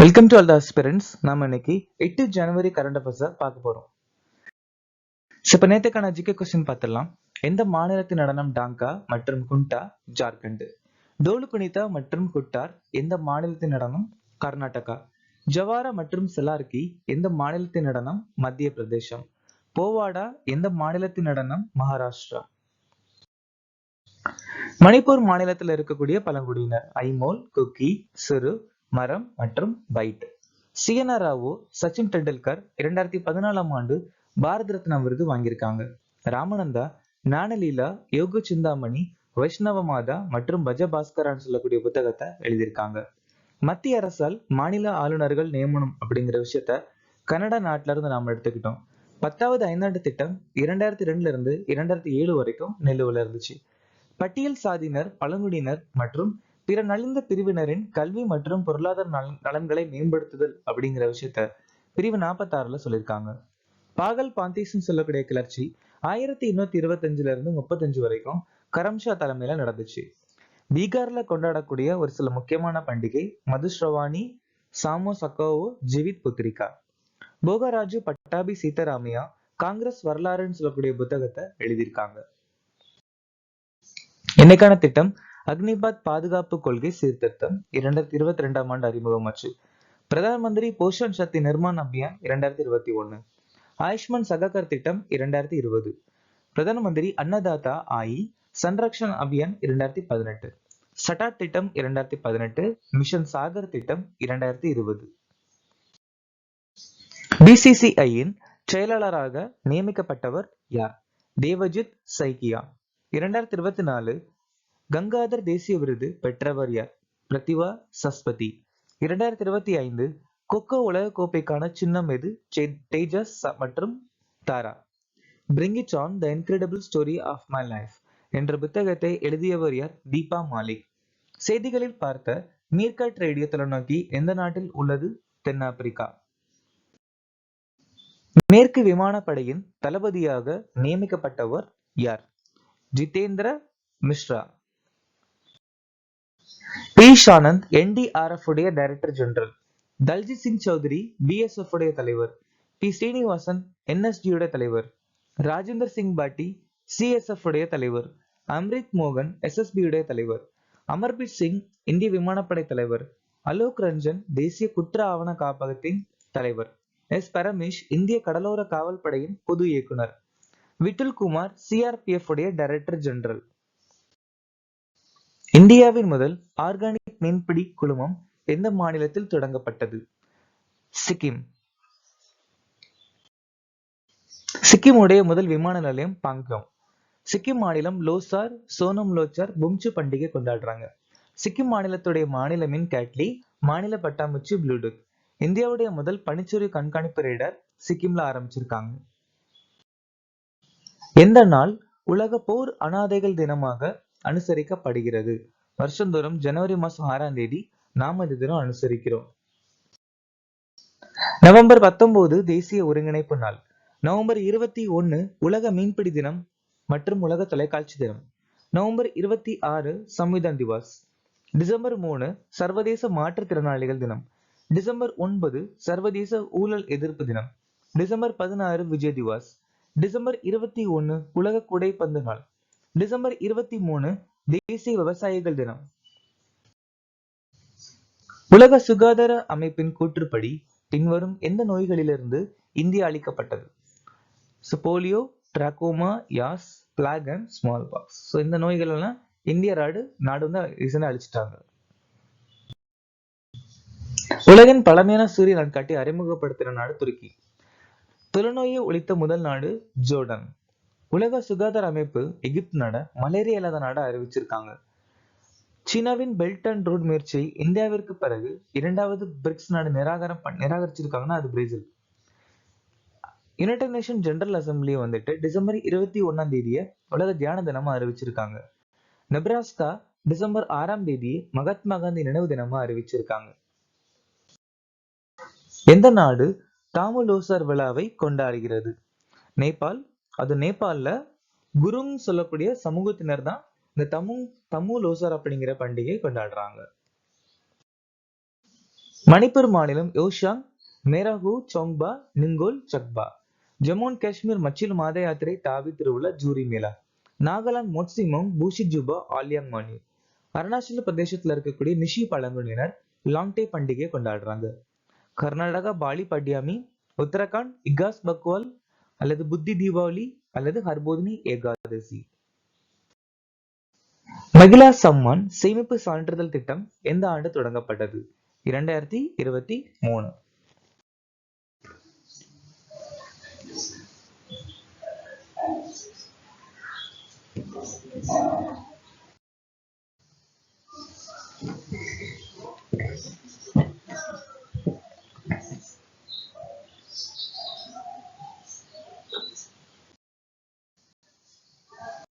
Welcome to all the aspirants. நாம இன்னைக்கு 8 ஜனவரி current அஃபேர்ஸை பார்க்க போறோம். இப்போ நேற்றுக்கான ஜிகே கொஸ்டின் பார்த்துடலாம். எந்த மாநிலத்தின் நடனம் டாங்கா மற்றும் குண்டா? ஜார்க்கண்ட். டோலு குனிதா மற்றும் குட்டார் எந்த மாநிலத்தின் நடனம்? கர்நாடகா. ஜவாரா மற்றும் செலார்கி எந்த மாநிலத்தின் நடனம்? மத்திய பிரதேசம். போவாடா எந்த மாநிலத்தின் நடனம்? மகாராஷ்டிரா. மணிப்பூர் மாநிலத்தில் இருக்கக்கூடிய பழங்குடியினர் ஐமோல், குக்கி, சிறு, மரம் மற்றும் பைட். சிஎன்ஆ ராவோ, சச்சின் டெண்டுல்கர் 2014 ஆண்டு பாரத ரத்னா விருது வாங்கியிருக்காங்க. ராமநந்தா, ஞானலீலா, யோகு சிந்தாமணி, வைஷ்ணவ மாதா மற்றும் பஜபாஸ்கரான்னு சொல்லக்கூடிய புத்தகத்தை எழுதியிருக்காங்க. மத்திய அரசால் மாநில ஆளுநர்கள் நியமனம் அப்படிங்கிற விஷயத்த கனடா நாட்டில இருந்து நாம எடுத்துக்கிட்டோம். 10வது ஐந்தாண்டு திட்டம் 2002 இருந்து 2007 வரைக்கும் நிலுவையில் இருந்துச்சு. பட்டியல் சாதியினர், பழங்குடியினர் மற்றும் பிற நலிந்த பிரிவினரின் கல்வி மற்றும் பொருளாதார நலன்களை மேம்படுத்துதல் அப்படிங்கிற விஷயத்த பிரிவு 46ல சொல்லியிருக்காங்க. பாகல் பாந்தீஸ்ன்னு சொல்லக்கூடிய கிளர்ச்சி 1825 இருந்து 35 வரைக்கும் கரம்ஷா தலைமையில நடந்துச்சு. பீகார்ல கொண்டாடக்கூடிய ஒரு சில முக்கியமான பண்டிகை மதுஸ்ரவாணி, சாமோ சக்கோவோ, ஜீவித் புத்ரிகா. போகராஜு பட்டாபி சீதாராமையா காங்கிரஸ் வரலாறுன்னு சொல்லக்கூடிய புத்தகத்தை எழுதியிருக்காங்க. இன்னைக்கான திட்டம் அக்னிபாத் பாதுகாப்பு கொள்கை சீர்திருத்தம் 2022 ஆண்டு அறிமுகமாச்சு. பிரதம மந்திரி போஷன் சக்தி நிர்மான் அபியான் 2021. ஆயுஷ்மான் சககர் திட்டம் 2020. பிரதம மந்திரி அன்னதாதா ஆயி சன்ரக்ஷன் அபியான் 2018. சட்டாட் திட்டம் 2018. மிஷன் சாகர் திட்டம் 2020. பிசிசிஐயின் செயலாளராக நியமிக்கப்பட்டவர் யார்? தேவஜித் சைக்கியா. 2024 கங்காதர் தேசிய விருது பெற்றவர் யார்? பிரதிவா சஸ்பதி. 2025 கொக்கோ உலக கோப்பைக்கான சின்னம் எது? தேஜஸ் மற்றும் Tara. Bring it on the incredible story of my life என்ற புத்தகத்தை எழுதியவர் யார்? தீபா மாலிக். செய்திகளில் பார்த்த மீர்கட் ரேடியோ தொலைநோக்கி எந்த நாட்டில் உள்ளது? தென்னாப்பிரிக்கா. மேற்கு விமானப்படையின் தளபதியாக நியமிக்கப்பட்டவர் யார்? ஜிதேந்திர மிஸ்ரா. பி ஷானந்த் என்டிஆர்எஃப் உடைய director general. Daljit Singh Chaudhary BSF உடைய தலைவர். பி ஸ்ரீனிவாசன் என்எஸ்டி உடைய தலைவர். ராஜேந்தர் சிங் பாட்டி சிஎஸ்எஃப் உடைய தலைவர். அம்ரித் மோகன் எஸ்எஸ்பி உடைய தலைவர். அமர்பீர் சிங் இந்திய விமானப்படை தலைவர். அலோக் ரஞ்சன் தேசிய குற்ற ஆவண காப்பகத்தின் தலைவர். எஸ் பரமேஷ் இந்திய கடலோர காவல் படையின் பொது இயக்குனர். விட்டுல் குமார் சிஆர்பிஎஃப் உடைய டைரக்டர் ஜெனரல். இந்தியாவின் முதல் ஆர்கானிக் மீன்பிடி குழுமம் எந்த மாநிலத்தில் தொடங்கப்பட்டது? சிக்கிம். சிக்கிமுடைய முதல் விமான நிலையம் பாங்யோங். சிக்கிம் மாநிலம் லோசார், சோனம் லோச்சார், பும்சு பண்டிகை கொண்டாடுறாங்க. சிக்கிம் மாநிலத்துடைய மாநில மீன் கேட்லி, மாநில பட்டாம்பூச்சி ப்ளூடூத். இந்தியாவுடைய முதல் பனிச்சுரி கண்காணிப்பு ரேடார் சிக்கிம்ல ஆரம்பிச்சிருக்காங்க. எந்த நாள் உலக போர் அனாதைகள் தினமாக அனுசரிக்கப்படுகிறது? வருஷந்தோறும் ஜனவரி மாசம் 6ஆம் தேதி நாம இந்த தினம் அனுசரிக்கிறோம். நவம்பர் 19 தேசிய ஒருங்கிணைப்பு நாள். நவம்பர் 21 உலக மீன்பிடி தினம் மற்றும் உலக தொலைக்காட்சி தினம். நவம்பர் 26 சம்விதான் திவாஸ். டிசம்பர் 3 சர்வதேச மாற்றுத்திறனாளிகள் தினம். டிசம்பர் 9 சர்வதேச ஊழல் எதிர்ப்பு தினம். டிசம்பர் 16 விஜய் திவாஸ். டிசம்பர் 21 உலக கூடைப்பந்து நாள். டிசம்பர் 23 தேசிய விவசாயிகள் தினம். உலக சுகாதார அமைப்பின் கூற்றுப்படி பின்வரும் எந்த நோய்களிலிருந்து இந்தியா அளிக்கப்பட்டது? Polio, trachoma, yaws, black and smallpox. இந்த நோய்கள் எல்லாம் இந்திய நாடு வந்து ரீசெண்டா அழிச்சிட்டாங்க. உலகின் பழமையான சூரிய நாட்காட்டி அறிமுகப்படுத்தின நாடு துருக்கி. தொழுநோயை ஒழித்த முதல் நாடு ஜோர்டன். உலக சுகாதார அமைப்பு எகிப்து நாட மலேரியா இல்லாத நாடா அறிவிச்சிருக்காங்க. சீனாவின் பெல்ட் அண்ட் ரோட் முயற்சியை இந்தியாவிற்கு பிறகு இரண்டாவது பிரிக்ஸ் நாடு நிராகரிச்சிருக்காங்கன்னா அது Brazil. United nation general assembly வந்துட்டு டிசம்பர் 21ஆம் தேதியை உலக தியான தினமா அறிவிச்சிருக்காங்க. நெப்ராஸ்கா டிசம்பர் 6ஆம் தேதியை மகாத்மா காந்தி நினைவு தினமா அறிவிச்சிருக்காங்க. எந்த நாடு தாமு லோசார் விழாவை கொண்டாடுகிறது? நேபாள். அது நேபாள்ல குருங் சொல்லக்கூடிய சமூகத்தினர் தான் இந்த தமு லோசார் அப்படிங்கிற பண்டிகை கொண்டாடுறாங்க. மணிப்பூர் மாநிலம் யோஷாங், மேராஹூ, சோங்பா, நிங்கோல், சக்பா. ஜம்மு அண்ட் காஷ்மீர் மச்சில் மாத யாத்திரை, தாவி திருவிழா, ஜூரி மேளா. நாகாலாந்து மோட்சிமோங், பூஷித் ஜுபா, ஆலியாங் மானி. அருணாச்சல பிரதேசத்துல இருக்கக்கூடிய நிஷி பழங்குடியினர் லாங்டே பண்டிகையை கொண்டாடுறாங்க. கர்நாடகா பாலி பட்யாமி, உத்தரகாண்ட் இகாஸ் பக்வால் அல்லது புத்தி தீபாவளி அல்லது ஹர்போதினி ஏகாதசி. மகிழா சம்மான் சேமிப்பு சான்றிதழ் திட்டம் எந்த ஆண்டு தொடங்கப்பட்டது? 2023.